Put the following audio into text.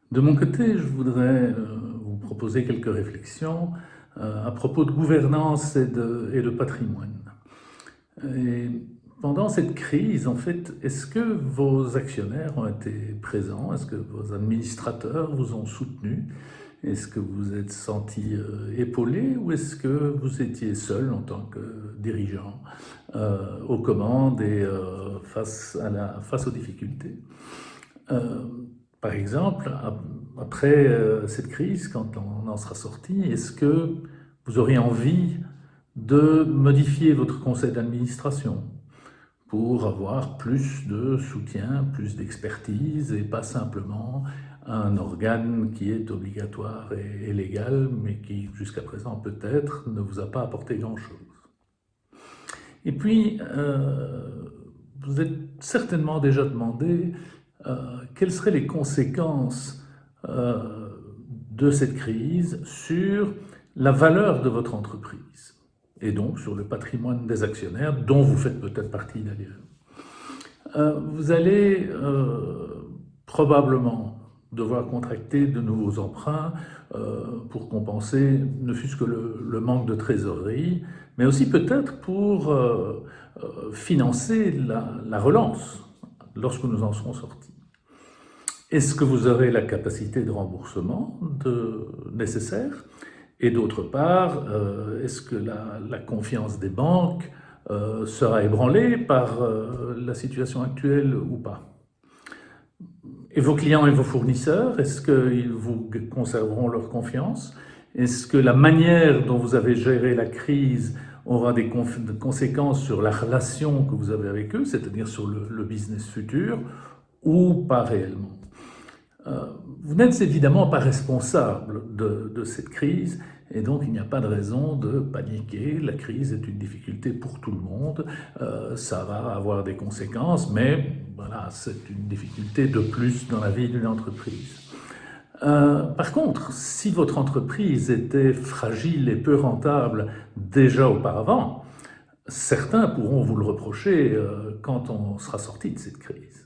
De mon côté, je voudrais vous proposer quelques réflexions à propos de gouvernance et de patrimoine. Et pendant cette crise, en fait, est-ce que vos actionnaires ont été présents? Est-ce que vos administrateurs vous ont soutenu? Est-ce que vous êtes senti épaulé ou est-ce que vous étiez seul en tant que dirigeant aux commandes et face aux difficultés? Euh, Par exemple, après cette crise, quand on en sera sorti, est-ce que vous aurez envie de modifier votre conseil d'administration pour avoir plus de soutien, plus d'expertise et pas simplement un organe qui est obligatoire et légal, mais qui jusqu'à présent peut-être ne vous a pas apporté grand-chose? Et puis, vous êtes certainement déjà demandé quelles seraient les conséquences de cette crise sur la valeur de votre entreprise et donc sur le patrimoine des actionnaires, dont vous faites peut-être partie d'ailleurs. Vous allez probablement devoir contracter de nouveaux emprunts pour compenser ne fût-ce que le manque de trésorerie, mais aussi peut-être pour financer la relance lorsque nous en serons sortis. Est-ce que vous aurez la capacité de remboursement nécessaire? Et d'autre part, est-ce que la confiance des banques sera ébranlée par la situation actuelle ou pas? Et vos clients et vos fournisseurs, est-ce qu'ils vous conserveront leur confiance? Est-ce que la manière dont vous avez géré la crise aura des conséquences sur la relation que vous avez avec eux, c'est-à-dire sur le business futur, ou pas réellement? Vous n'êtes évidemment pas responsable de cette crise et donc il n'y a pas de raison de paniquer. La crise est une difficulté pour tout le monde, ça va avoir des conséquences, mais voilà, c'est une difficulté de plus dans la vie d'une entreprise. Par contre, si votre entreprise était fragile et peu rentable déjà auparavant, certains pourront vous le reprocher quand on sera sorti de cette crise.